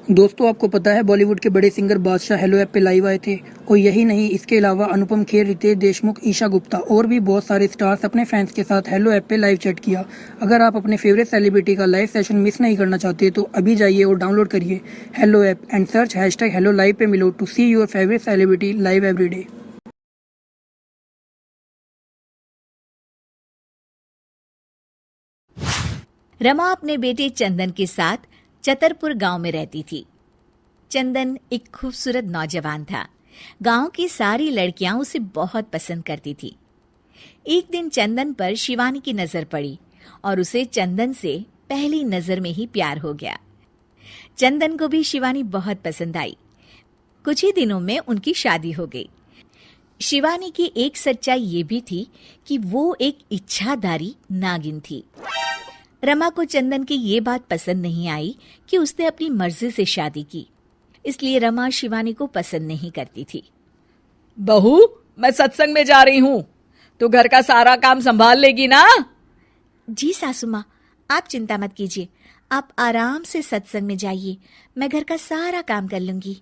दोस्तों, आपको पता है बॉलीवुड के बड़े सिंगर बादशाह हेलो ऐप पे लाइव आए थे। और यही नहीं, इसके अलावा अनुपम खेर, रितेश देशमुख, ईशा गुप्ता और भी बहुत सारे स्टार्स अपने फैंस के साथ हेलो ऐप पे लाइव चैट किया। अगर आप अपने फेवरेट सेलिब्रिटी का लाइव सेशन मिस नहीं करना चाहते तो अभी जाइए और डाउनलोड करिए hello app and search #hello live पे मिलो to see your favourite celebrity live every day. Rama अपने बेटे चंदन के साथ चतरपुर गांव में रहती थी। चंदन एक खूबसूरत नौजवान था। गांव की सारी लड़कियां उसे बहुत पसंद करती थी। एक दिन चंदन पर शिवानी की नजर पड़ी और उसे चंदन से पहली नजर में ही प्यार हो गया। चंदन को भी शिवानी बहुत पसंद आई। कुछ ही दिनों में उनकी शादी हो गई। शिवानी की एक सच्चाई ये भी थी कि वो एक इच्छाधारी नागिन थी। रमा को चंदन की ये बात पसंद नहीं आई कि उसने अपनी मर्जी से शादी की, इसलिए रमा शिवानी को पसंद नहीं करती थी। बहू, मैं सत्संग में जा रही हूँ, तो घर का सारा काम संभाल लेगी ना? जी सासू माँ, आप चिंता मत कीजिए, आप आराम से सत्संग में जाइए, मैं घर का सारा काम कर लूंगी।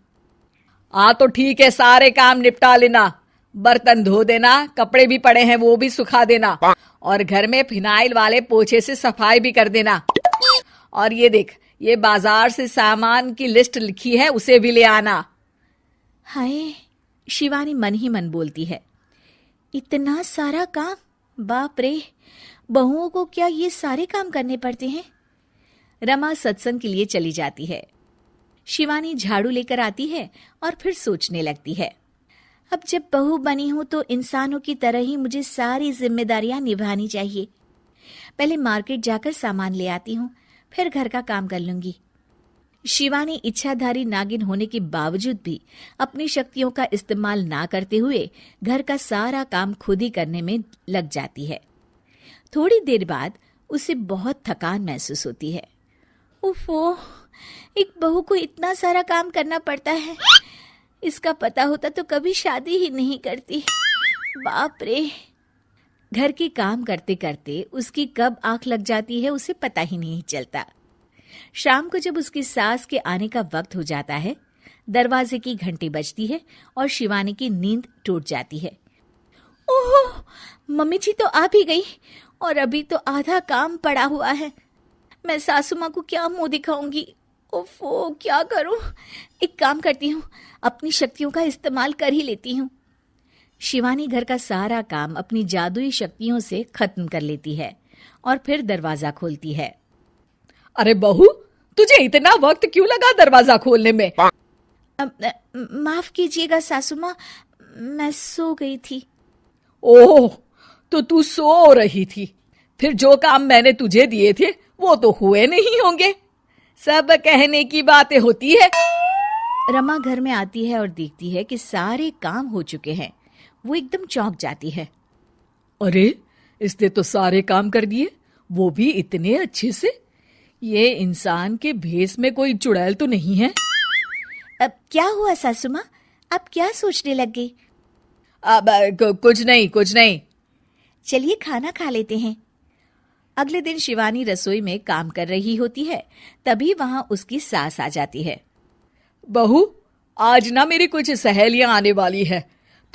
हाँ तो ठीक है, सारे काम निपटा लेना। बर्तन धो देना, कपड़े भी पड़े हैं वो भी सुखा देना, और घर में फिनाइल वाले पोछे से सफाई भी कर देना। और ये देख, ये बाजार से सामान की लिस्ट लिखी है, उसे भी ले आना। हाय, शिवानी मन ही मन बोलती है, इतना सारा काम, बाप रे, बहुओं को क्या ये सारे काम करने पड़ते हैं। रमा सत्संग के लिए चली जाती है। शिवानी झाड़ू लेकर आती है और फिर सोचने लगती है, अब जब बहू बनी हूं तो इंसानों की तरह ही मुझे सारी जिम्मेदारियां निभानी चाहिए। पहले मार्केट जाकर सामान ले आती हूँ, फिर घर का काम कर लूंगी। शिवानी इच्छाधारी नागिन होने के बावजूद भी अपनी शक्तियों का इस्तेमाल ना करते हुए घर का सारा काम खुद ही करने में लग जाती है। थोड़ी देर बाद उसे बहुत थकान महसूस होती है। उफ़ो, एक बहू को इतना सारा काम करना पड़ता है। इसका पता होता तो कभी शादी ही नहीं करती। बाप रे। घर के काम करते करते उसकी कब आंख लग जाती है उसे पता ही नहीं चलता। शाम को जब उसकी सास के आने का वक्त हो जाता है, दरवाजे की घंटी बजती है और शिवानी की नींद टूट जाती है। ओह, मम्मी जी तो आ भी गई और अभी तो आधा काम पड़ा हुआ है। मैं सासू माँ को क्या मुंह दिखाऊंगी। ओफो, क्या करूं? एक काम करती हूँ, अपनी शक्तियों का इस्तेमाल कर ही लेती हूँ। शिवानी घर का सारा काम अपनी जादुई शक्तियों से खत्म कर लेती है और फिर दरवाजा खोलती है। अरे बहू, तुझे इतना वक्त क्यों लगा दरवाजा खोलने में? माफ कीजिएगा सासू माँ, मैं सो गई थी। ओह, तो तू सो रही थी। फिर जो काम मैंने तुझे दिए थे वो तो हुए नहीं होंगे। सब कहने की बातें होती है। रमा घर में आती है और देखती है कि सारे काम हो चुके हैं। वो एकदम चौंक जाती है। अरे, इसने तो सारे काम कर दिए, वो भी इतने अच्छे से। ये इंसान के भेस में कोई चुड़ैल तो नहीं है? अब क्या हुआ सासू माँ, आप क्या सोचने लग गई? अब कुछ नहीं। चलिए खाना खा लेते हैं। अगले दिन शिवानी रसोई में काम कर रही होती है, तभी वहां उसकी सास आ जाती है। बहू, आज ना मेरी कुछ सहेलियां आने वाली है,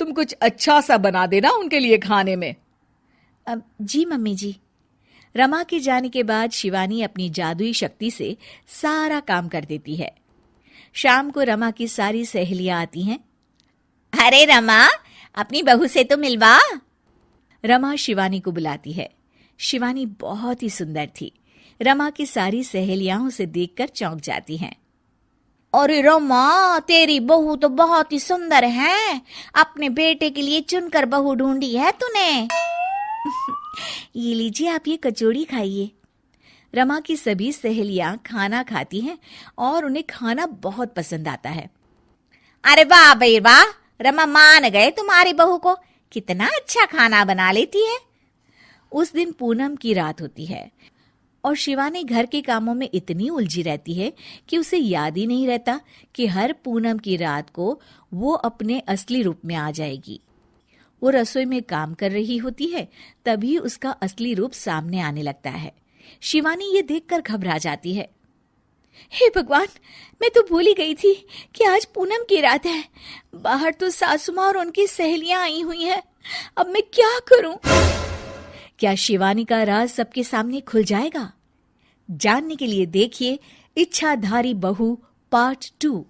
तुम कुछ अच्छा सा बना देना उनके लिए खाने में। अब जी मम्मी जी। रमा के जाने के बाद शिवानी अपनी जादुई शक्ति से सारा काम कर देती है। शाम को रमा की सारी सहेलियां आती हैं। अरे रमा, अपनी बहू से तो मिलवा। रमा शिवानी को बुलाती है। शिवानी बहुत ही सुंदर थी। रमा की सारी सहेलियां उसे देखकर चौंक जाती हैं। अरे रमा, तेरी बहू तो बहुत ही सुंदर है। अपने बेटे के लिए चुनकर बहू ढूंढी है तूने। ये लीजिए, आप ये कचौड़ी खाइए। रमा की सभी सहेलियां खाना खाती हैं और उन्हें खाना बहुत पसंद आता है। अरे वाह भाई वाह, रमा मान गए तुम्हारी बहू को, कितना अच्छा खाना बना लेती है। उस दिन पूनम की रात होती है और शिवानी घर के कामों में इतनी उलझी रहती है कि उसे याद ही नहीं रहता कि हर पूनम की रात को वो अपने असली रूप में आ जाएगी। वो रसोई में काम कर रही होती है, तभी उसका असली रूप सामने आने लगता है। शिवानी ये देखकर घबरा जाती है। हे भगवान, मैं तो भूल ही गई थी कि आज पूनम की रात है। बाहर तो सासू माँ और उनकी सहेलियां आई हुई हैं। अब मैं क्या करूं? क्या शिवानी का राज सबके सामने खुल जाएगा? जानने के लिए देखिए इच्छाधारी बहू पार्ट 2।